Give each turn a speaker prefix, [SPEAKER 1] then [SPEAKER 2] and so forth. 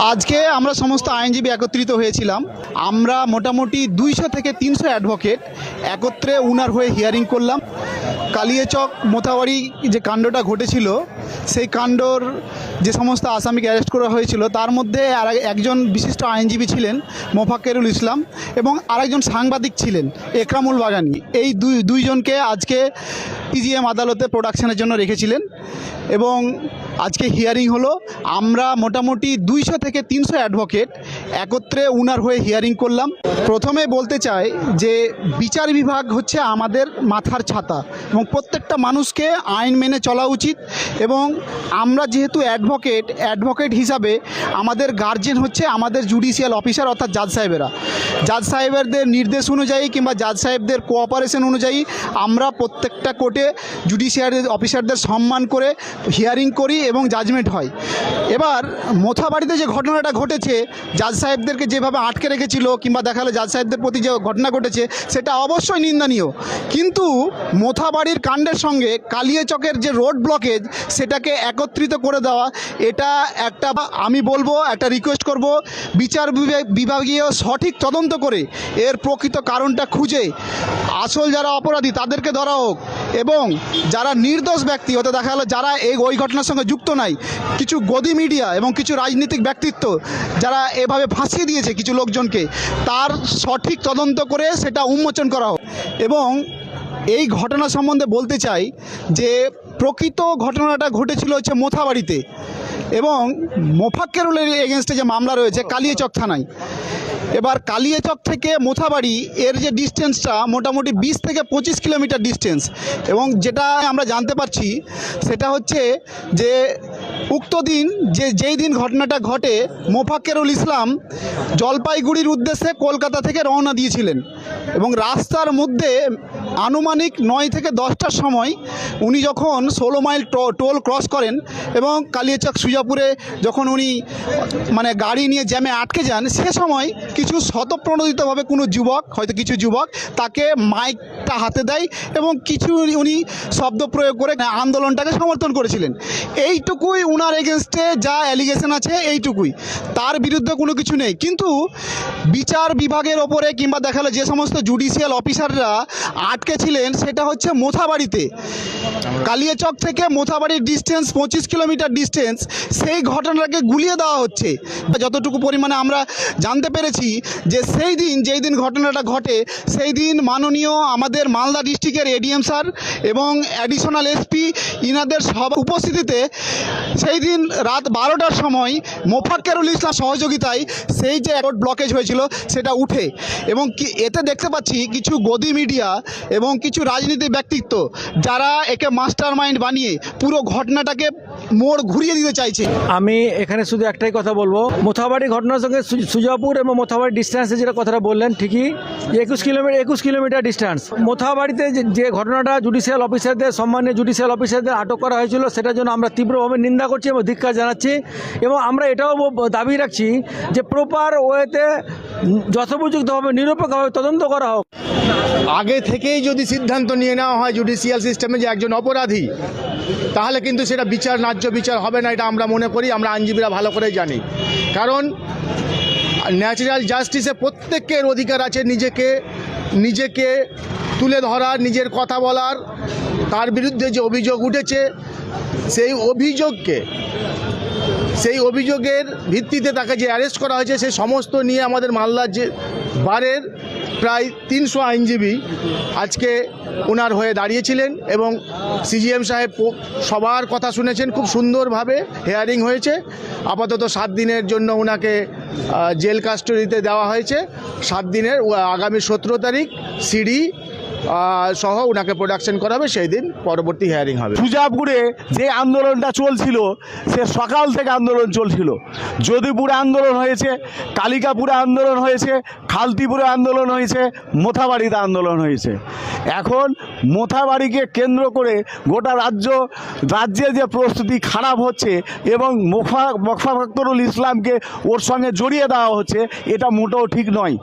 [SPEAKER 1] আজকে আমরা সমস্ত আইনজীবী একত্রিত হয়েছিলাম। আমরা মোটামুটি 200 থেকে 300 অ্যাডভোকেট একত্রে উনার হয়ে হিয়ারিং করলাম। কালিয়াচক মোথাবাড়ি যে কাণ্ডটা ঘটেছিল সেই কাণ্ডর যে সমস্ত আসামিকে অ্যারেস্ট করা হয়েছিল তার মধ্যে একজন বিশিষ্ট আইনজীবী ছিলেন মোফাক্কেরুল ইসলাম এবং আরেকজন সাংবাদিক ছিলেন একরামুল বাগানি। এই দুইজনকে আজকে পিজিএম আদালতে প্রোডাকশনের জন্য রেখেছিলেন এবং আজকে হিয়ারিং হলো। আমরা মোটামুটি 200 থেকে 300 অ্যাডভোকেট একত্রে উনার হয়ে হিয়ারিং করলাম। প্রথমে বলতে চাই যে বিচার বিভাগ হচ্ছে আমাদের মাথার ছাতা এবং প্রত্যেকটা মানুষকে আইন মেনে চলা উচিত। এবং আমরা যেহেতু অ্যাডভোকেট হিসাবে আমাদের গার্জেন হচ্ছে আমাদের জুডিশিয়াল অফিসার অর্থাৎ জাজ সাহেবেরা। জাজ সাহেবদের নির্দেশ অনুযায়ী কিংবা জাজ সাহেবদের কোঅপারেশন অনুযায়ী আমরা প্রত্যেকটা কোর্টে জুডিশিয়ারি অফিসারদের সম্মান করে হিয়ারিং করি এবং জাজমেন্ট হয়। এবার মোথাবাড়িতে যে ঘটনাটা ঘটেছে, জাজ সাহেবদেরকে যেভাবে আটকে রেখেছিল কিংবা দেখালো জাজ সাহেবদের প্রতি যে ঘটনা ঘটেছে সেটা অবশ্যই নিন্দনীয়, কিন্তু মোথাবাড়ির কাণ্ডের সঙ্গে কালিয়াচকের যে রোড ব্লকেজ সেটাকে একত্রিত করে দেওয়া, এটা একটা আমি বলবো একটা রিকোয়েস্ট করব, বিচার বিভাগীয় সঠিক তদন্ত করে এর প্রকৃত কারণটা খুঁজে আসল যারা অপরাধী তাদেরকে ধরা হোক এবং যারা নির্দোষ ব্যক্তি হতে দেখা গেলো যারা ওই ঘটনার সঙ্গে যুক্ত নাই, কিছু গদি মিডিয়া এবং কিছু রাজনৈতিক ব্যক্তিত্ব যারা এভাবে ফাঁসিয়ে দিয়েছে কিছু লোকজনকে, তার সঠিক তদন্ত করে সেটা উন্মোচন করা হোক। এবং এই ঘটনা সম্বন্ধে বলতে চাই যে প্রকৃত ঘটনাটা ঘটেছিল হচ্ছে মোথাবাড়িতে এবং মোফাক্কেরুলের এগেনস্টে যে মামলা রয়েছে কালিয়াচক থানায়। এবার কালিয়াচক থেকে মোথাবাড়ি এর যে ডিস্টেন্সটা মোটামুটি 20 থেকে 25 কিলোমিটার ডিস্টেন্স এবং যেটা আমরা জানতে পারছি সেটা হচ্ছে যে উক্ত দিন যেই দিন ঘটনাটা ঘটে মোফাক্কেরুল ইসলাম জলপাইগুড়ির উদ্দেশ্যে কলকাতা থেকে রওনা দিয়েছিলেন এবং রাস্তার মধ্যে আনুমানিক 9 থেকে 10টার সময় উনি যখন 16 মাইল টোল ক্রস করেন এবং কালিয়াচক সুজাপুরে যখন উনি গাড়ি নিয়ে জ্যামে আটকে যান, সে সময় কিছু স্বতঃপ্রণোদিতভাবে কোনো যুবক, হয়তো কিছু যুবক তাকে মাইকটা হাতে দেয় এবং কিছু উনি শব্দ প্রয়োগ করে আন্দোলনটাকে সমর্থন করেছিলেন। এইটুকুই উনার এগেনস্টে যা অ্যালিগেশন আছে, এইটুকুই, তার বিরুদ্ধে কোনো কিছু নেই। কিন্তু বিচার বিভাগের ওপরে কিংবা দেখালো যে সমস্ত জুডিশিয়াল অফিসাররা আটকে ছিলেন সেটা হচ্ছে মোথাবাড়িতে। কালিয়াচক থেকে মোথাবাড়ির ডিস্টেন্স 25 কিলোমিটার ডিস্টেন্স, সেই ঘটনাটাকে গুলিয়ে দেওয়া হচ্ছে। যতটুকু পরিমাণে আমরা জানতে পেরেছি যে সেই দিন যেই দিন ঘটনাটা ঘটে সেই দিন মাননীয় আমাদের মালদা ডিস্ট্রিক্টের এডিএম স্যার এবং অ্যাডিশনাল এসপি ইনাদের সব উপস্থিতিতে সেই দিন রাত 12টার সময় মোফাক্কেরুল ইসলাম সহযোগিতায় সেই যে রোড ব্লকেজ হয়েছিল সেটা উঠে এবং এতে দেখতে পাচ্ছি কিছু গদি মিডিয়া এবং কিছু রাজনীতি ব্যক্তিত্ব যারা একে মাস্টার মাইন্ড বানিয়ে পুরো ঘটনাটাকে মোড় ঘুরিয়ে দিতে চাইছে।
[SPEAKER 2] আমি এখানে শুধু একটাই কথা বলবো, মোথাবাড়ি ঘটনার সঙ্গে সুজাপুর এবং মোথাবাড়ি ডিস্টেন্সে যেটা কথাটা বললেন ঠিকই, 21 কিলোমিটার ডিস্টেন্স। মোথাবাড়িতে যে ঘটনাটা জুডিশিয়াল অফিসারদের, সম্মানীয় জুডিশিয়াল অফিসারদের আটক করা হয়েছিল সেটার জন্য আমরা তীব্রভাবে নিন্দা করছি এবং ধিক্কার জানাচ্ছি এবং আমরা এটাও দাবি রাখছি যে প্রপার ওয়েতে যথোপযুক্তভাবে নিরপেক্ষভাবে তদন্ত করা হোক।
[SPEAKER 3] আগে থেকেই যদি সিদ্ধান্ত নিয়ে নেওয়া হয় জুডিশিয়াল সিস্টেমে যে একজন অপরাধী, তাহলে কিন্তু সেটা ন্যায্য বিচার হবে না, এটা আমরা মনে করি, আমরা আইনজীবীরা ভালো করেই জানি। কারণ ন্যাচারাল জাস্টিসে প্রত্যেকের অধিকার আছে নিজেকে তুলে ধরার, নিজের কথা বলার। তার বিরুদ্ধে যে অভিযোগ উঠেছে সেই অভিযোগের ভিত্তিতে তাকে যে অ্যারেস্ট করা হয়েছে সেই সমস্ত নিয়ে আমাদের মালদার যে বারের প্রায় 300 আইনজীবী আজকে ওনার হয়ে দাঁড়িয়েছিলেন এবং সিজিএম সাহেব সবার কথা শুনেছেন। খুব সুন্দরভাবে হিয়ারিং হয়েছে। আপাতত 7 দিনের জন্য ওনাকে জেল কাস্টডিতে দেওয়া হয়েছে। 7 দিনের, আগামী 17 তারিখ সিডি সহ ওনাকে প্রোডাকশন করা হবে, সেই দিন পরবর্তী হিয়ারিং হবে।
[SPEAKER 4] সুজাপুরে যে আন্দোলনটা চলছিল সে সকাল থেকে আন্দোলন চলছিল। যদুপুরে আন্দোলন হয়েছে, কালিকাপুরে আন্দোলন হয়েছে, খালতিপুরে আন্দোলন হয়েছে, মোথাবাড়িতে আন্দোলন হয়েছে। এখন মোথাবাড়িকে কেন্দ্র করে গোটা রাজ্যে যে প্রস্তুতি খারাপ হচ্ছে এবং মোফাক্কেরুল ইসলামকে ওর সঙ্গে জড়িয়ে দেওয়া হচ্ছে, এটা মোটেও ঠিক নয়।